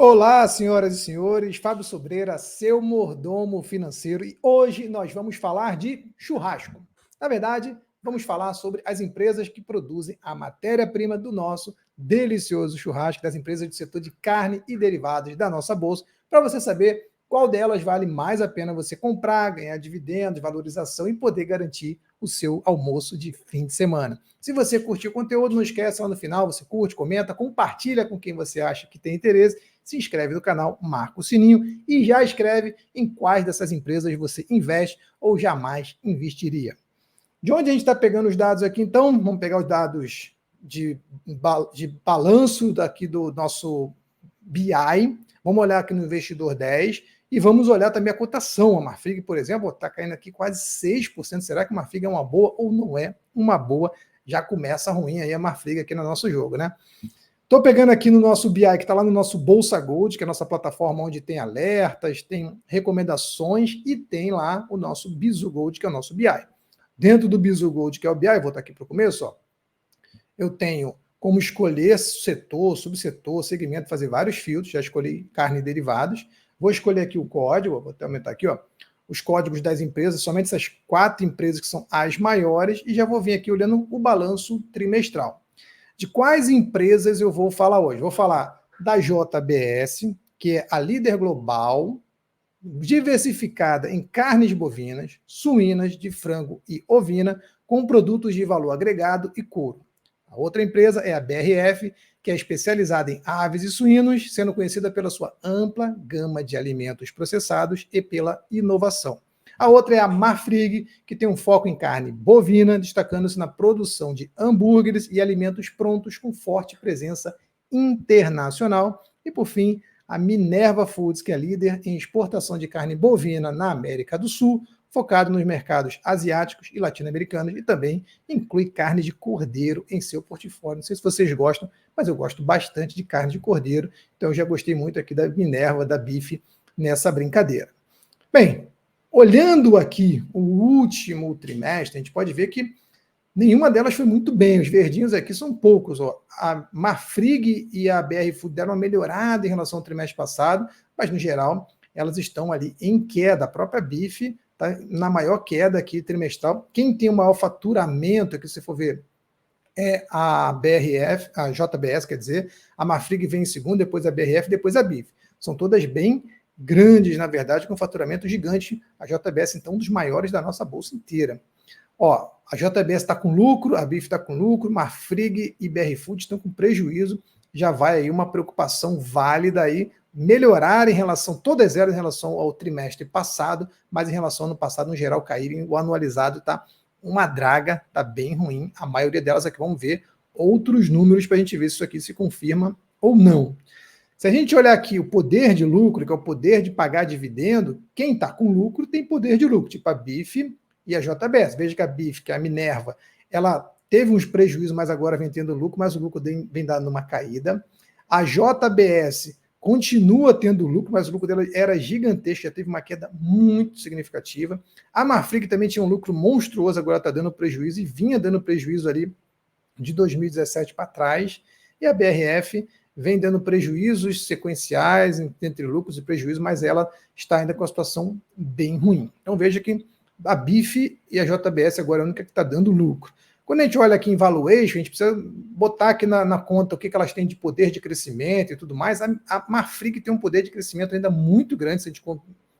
Olá, senhoras e senhores, Fábio Sobreira, seu mordomo financeiro, e hoje nós vamos falar de churrasco. Na verdade, vamos falar sobre as empresas que produzem a matéria-prima do nosso delicioso churrasco, das empresas do setor de carne e derivados da nossa bolsa, para você saber qual delas vale mais a pena você comprar, ganhar dividendos, valorização e poder garantir o seu almoço de fim de semana. Se você curtiu o conteúdo, não esquece lá no final, você curte, comenta, compartilha com quem você acha que tem interesse, se inscreve no canal, marca o sininho e já escreve em quais dessas empresas você investe ou jamais investiria. De onde a gente está pegando os dados aqui, então? Vamos pegar os dados de balanço daqui do nosso BI. Vamos olhar aqui no Investidor 10 e vamos olhar também a cotação. A Marfrig, por exemplo, está caindo aqui quase 6%. Será que a Marfrig é uma boa ou não é uma boa? Já começa ruim aí a Marfrig aqui no nosso jogo, né? Estou pegando aqui no nosso BI, que está lá no nosso Bolsa Gold, que é a nossa plataforma onde tem alertas, tem recomendações e tem lá o nosso Bizu Gold, que é o nosso BI. Dentro do Bizu Gold, que é o BI, vou estar aqui para o começo, ó, eu tenho como escolher setor, subsetor, segmento, fazer vários filtros, já escolhi carne e derivados. Vou escolher aqui o código, vou até aumentar aqui, ó, os códigos das empresas, somente essas 4 empresas que são as maiores, e já vou vir aqui olhando o balanço trimestral. De quais empresas eu vou falar hoje? Vou falar da JBS, que é a líder global, diversificada em carnes bovinas, suínas, de frango e ovina, com produtos de valor agregado e couro. A outra empresa é a BRF, que é especializada em aves e suínos, sendo conhecida pela sua ampla gama de alimentos processados e pela inovação. A outra é a Marfrig, que tem um foco em carne bovina, destacando-se na produção de hambúrgueres e alimentos prontos com forte presença internacional. E, por fim, a Minerva Foods, que é líder em exportação de carne bovina na América do Sul, focado nos mercados asiáticos e latino-americanos, e também inclui carne de cordeiro em seu portfólio. Não sei se vocês gostam, mas eu gosto bastante de carne de cordeiro, então eu já gostei muito aqui da Minerva, da Bife, nessa brincadeira. Bem, olhando aqui o último trimestre, a gente pode ver que nenhuma delas foi muito bem. Os verdinhos aqui são poucos. Ó. A Marfrig e a BR Food deram uma melhorada em relação ao trimestre passado, mas, no geral, elas estão ali em queda. A própria BIF está na maior queda aqui trimestral. Quem tem o maior faturamento, aqui se for ver, é a BRF, a JBS, quer dizer, a Marfrig vem em segundo, depois a BRF, depois a BIF. São todas bem grandes, na verdade, com faturamento gigante. A JBS, então, um dos maiores da nossa bolsa inteira. Ó, a JBS está com lucro, a BIF está com lucro, Marfrig e BR Food estão com prejuízo. Já vai aí uma preocupação válida aí, melhorar em relação, todas elas em relação ao trimestre passado, mas em relação ao ano passado, no geral, caírem. O anualizado está uma draga, está bem ruim. A maioria delas aqui, vamos ver outros números para a gente ver se isso aqui se confirma ou não. Se a gente olhar aqui o poder de lucro, que é o poder de pagar dividendo, quem está com lucro tem poder de lucro, tipo a BIF e a JBS. Veja que a BIF, que é a Minerva, ela teve uns prejuízos, mas agora vem tendo lucro, mas o lucro vem dando uma caída. A JBS continua tendo lucro, mas o lucro dela era gigantesco, já teve uma queda muito significativa. A Marfrig também tinha um lucro monstruoso, agora está dando prejuízo, e vinha dando prejuízo ali de 2017 para trás. E a BRF vem dando prejuízos sequenciais entre lucros e prejuízos, mas ela está ainda com a situação bem ruim. Então veja que a BIF e a JBS agora é a única que está dando lucro. Quando a gente olha aqui em valuation, a gente precisa botar aqui na conta o que elas têm de poder de crescimento e tudo mais. A Marfrig tem um poder de crescimento ainda muito grande, se a gente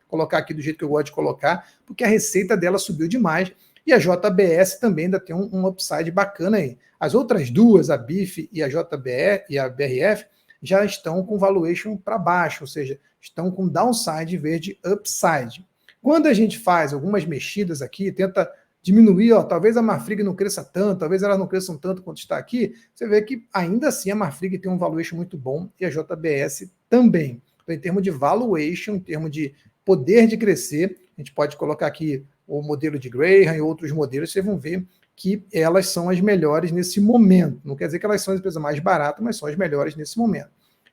colocar aqui do jeito que eu gosto de colocar, porque a receita dela subiu demais. E a JBS também ainda tem um upside bacana aí. As outras duas, a BIF e a JBR e a BRF, já estão com valuation para baixo, ou seja, estão com downside em vez de upside. Quando a gente faz algumas mexidas aqui, tenta diminuir, ó, talvez a Marfrig não cresça tanto, talvez elas não cresçam tanto quanto está aqui, você vê que ainda assim a Marfrig tem um valuation muito bom e a JBS também. Então, em termos de valuation, em termos de poder de crescer, a gente pode colocar aqui o modelo de Graham e outros modelos, vocês vão ver que elas são as melhores nesse momento. Não quer dizer que elas são as empresas mais baratas, mas são as melhores nesse momento.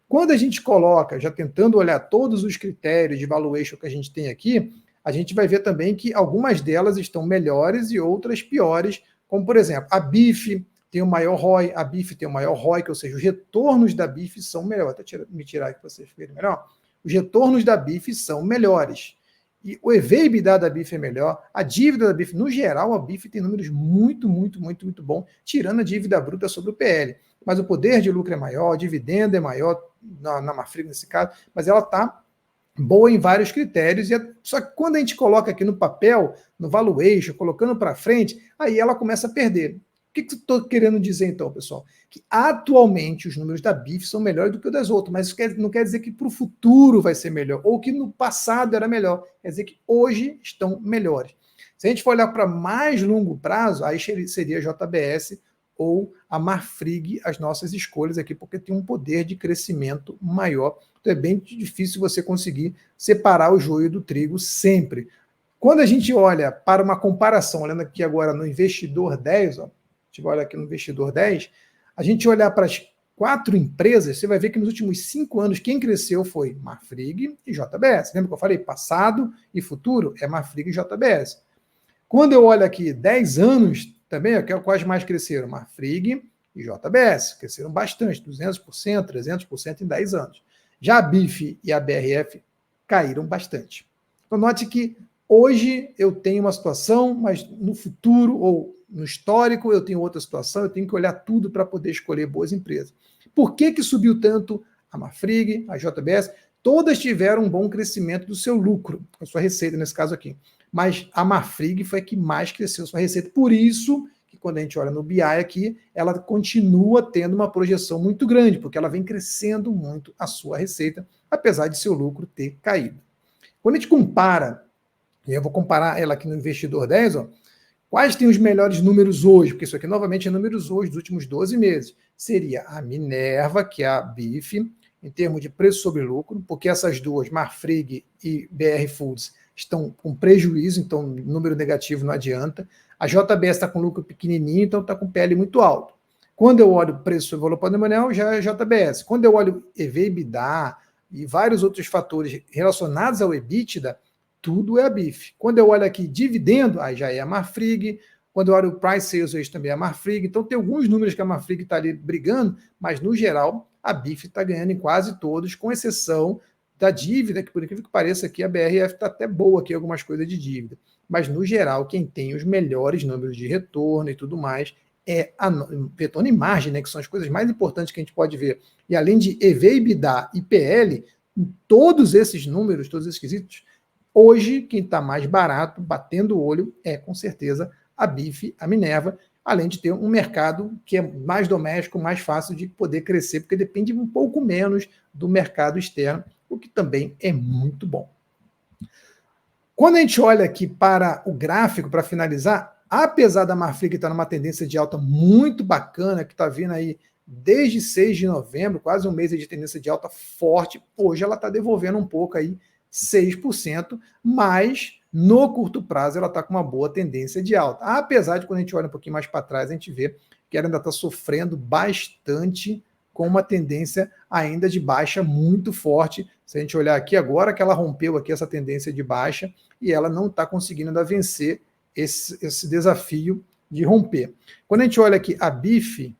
Quando a gente coloca, já tentando olhar todos os critérios de valuation que a gente tem aqui, a gente vai ver também que algumas delas estão melhores e outras piores, como, por exemplo, a BIF tem o maior ROI, a BIF tem o maior ROIC, ou seja, os retornos da BIF são melhores. Vou até me tirar aqui para vocês verem melhor. Os retornos da BIF são melhores. E o EV/EBITDA da BIF é melhor, a dívida da BIF, no geral, a BIF tem números muito bom, tirando a dívida bruta sobre o PL. Mas o poder de lucro é maior, o dividendo é maior, na Marfrig nesse caso, mas ela está boa em vários critérios, só que quando a gente coloca aqui no papel, no valuation, colocando para frente, aí ela começa a perder. O que eu estou querendo dizer então, pessoal? Que atualmente os números da BIF são melhores do que os das outras, mas isso não quer dizer que para o futuro vai ser melhor, ou que no passado era melhor, quer dizer que hoje estão melhores. Se a gente for olhar para mais longo prazo, aí seria a JBS ou a Marfrig, as nossas escolhas aqui, porque tem um poder de crescimento maior. Então é bem difícil você conseguir separar o joio do trigo sempre. Quando a gente olha para uma comparação, olhando aqui agora no Investidor 10, ó, a gente vai olhar aqui no Investidor 10, a gente olhar para as 4 empresas, você vai ver que nos últimos 5 anos quem cresceu foi Marfrig e JBS. Lembra que eu falei? Passado e futuro é Marfrig e JBS. Quando eu olho aqui 10 anos, também é quais mais cresceram? Marfrig e JBS. Cresceram bastante, 200%, 300% em 10 anos. Já a BIF e a BRF caíram bastante. Então, note que hoje eu tenho uma situação, mas no futuro ou no histórico eu tenho outra situação, eu tenho que olhar tudo para poder escolher boas empresas. Por que subiu tanto a Marfrig, a JBS? Todas tiveram um bom crescimento do seu lucro, a sua receita nesse caso aqui. Mas a Marfrig foi a que mais cresceu sua receita. Por isso que quando a gente olha no BI aqui, ela continua tendo uma projeção muito grande, porque ela vem crescendo muito a sua receita, apesar de seu lucro ter caído. Quando a gente compara, e eu vou comparar ela aqui no Investidor 10, ó, quais tem os melhores números hoje? Porque isso aqui novamente é números hoje dos últimos 12 meses. Seria a Minerva, que é a BIF, em termos de preço sobre lucro, porque essas duas, Marfrig e BR Foods, estão com prejuízo, então número negativo não adianta. A JBS está com lucro pequenininho, então está com PL muito alto. Quando eu olho o preço sobre valor patrimonial, já é JBS. Quando eu olho EV/EBITDA e vários outros fatores relacionados ao EBITDA, tudo é a BIF. Quando eu olho aqui dividendo, aí já é a Marfrig. Quando eu olho o Price Sales Ratio, também é a Marfrig. Então tem alguns números que a Marfrig está ali brigando, mas no geral a BIF está ganhando em quase todos, com exceção da dívida, que por incrível que pareça aqui a BRF está até boa aqui, algumas coisas de dívida. Mas no geral, quem tem os melhores números de retorno e tudo mais é retorno e margem, né, que são as coisas mais importantes que a gente pode ver. E além de EV/EBITDA e PL, em todos esses números, todos esses quesitos, hoje quem está mais barato, batendo o olho, é com certeza a BIF, a Minerva, além de ter um mercado que é mais doméstico, mais fácil de poder crescer, porque depende um pouco menos do mercado externo, o que também é muito bom. Quando a gente olha aqui para o gráfico, para finalizar, apesar da Marfrig estar numa tendência de alta muito bacana, que está vindo aí desde 6 de novembro, quase um mês de tendência de alta forte, hoje ela está devolvendo um pouco aí, 6%, mas no curto prazo ela está com uma boa tendência de alta. Apesar de quando a gente olha um pouquinho mais para trás, a gente vê que ela ainda está sofrendo bastante com uma tendência ainda de baixa muito forte. Se a gente olhar aqui agora que ela rompeu aqui essa tendência de baixa e ela não está conseguindo ainda vencer esse desafio de romper. Quando a gente olha aqui a BIF,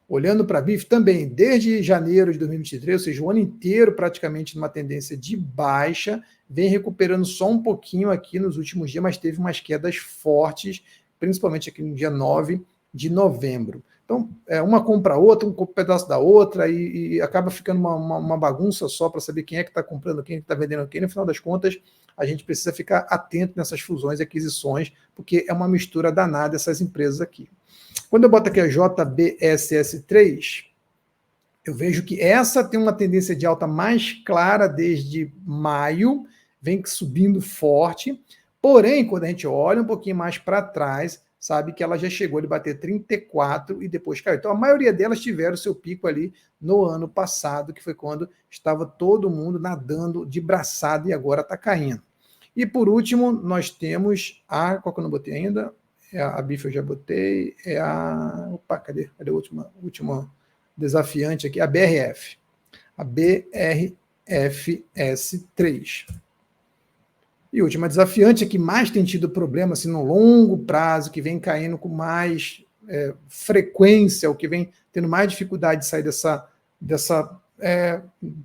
olhando para a BIF também, desde janeiro de 2023, ou seja, o ano inteiro praticamente numa tendência de baixa, vem recuperando só um pouquinho aqui nos últimos dias, mas teve umas quedas fortes, principalmente aqui no dia 9 de novembro. Então, uma compra a outra, um pedaço da outra, e acaba ficando uma bagunça só para saber quem é que está comprando, quem é que está vendendo quem. No final das contas, a gente precisa ficar atento nessas fusões e aquisições, porque é uma mistura danada essas empresas aqui. Quando eu boto aqui a JBSS3, eu vejo que essa tem uma tendência de alta mais clara desde maio, vem subindo forte, porém, quando a gente olha um pouquinho mais para trás, sabe que ela já chegou a bater 34 e depois caiu. Então, a maioria delas tiveram seu pico ali no ano passado, que foi quando estava todo mundo nadando de braçada e agora está caindo. E por último, nós temos a... Qual que eu não botei ainda? A BIF eu já botei. Opa, cadê a última desafiante aqui? A BRF. A BRFS3. E última desafiante, que mais tem tido problema assim, no longo prazo, que vem caindo com mais frequência, o que vem tendo mais dificuldade de sair dessa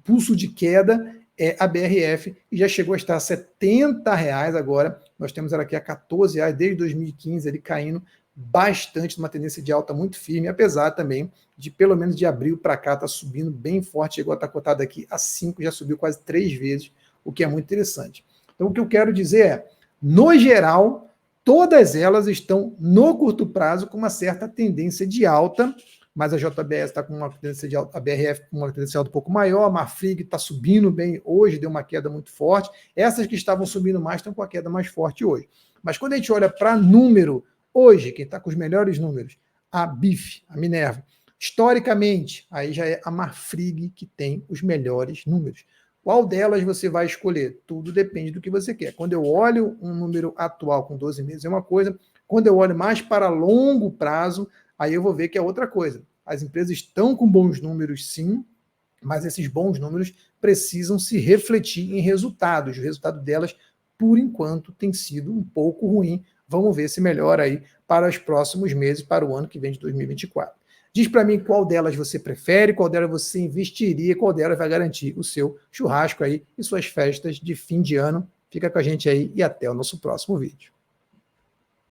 pulso de queda, é a BRF, e já chegou a estar a R$70 agora. Nós temos ela aqui a R$14 desde 2015, ele caindo bastante, numa tendência de alta muito firme, apesar também de, pelo menos de abril para cá, tá subindo bem forte, chegou a estar cotado aqui a 5, já subiu quase 3 vezes, o que é muito interessante. Então, o que eu quero dizer é, no geral, todas elas estão, no curto prazo, com uma certa tendência de alta, mas a JBS está com uma tendência de alta, a BRF com uma tendência de alta um pouco maior, a Marfrig está subindo bem hoje, deu uma queda muito forte. Essas que estavam subindo mais estão com a queda mais forte hoje. Mas quando a gente olha para número, hoje, quem está com os melhores números, a BIF, a Minerva, historicamente, aí já é a Marfrig que tem os melhores números. Qual delas você vai escolher? Tudo depende do que você quer. Quando eu olho um número atual com 12 meses é uma coisa, quando eu olho mais para longo prazo, aí eu vou ver que é outra coisa. As empresas estão com bons números, sim, mas esses bons números precisam se refletir em resultados. O resultado delas, por enquanto, tem sido um pouco ruim. Vamos ver se melhora aí para os próximos meses, para o ano que vem de 2024. Diz para mim qual delas você prefere, qual delas você investiria, qual delas vai garantir o seu churrasco aí e suas festas de fim de ano. Fica com a gente aí e até o nosso próximo vídeo.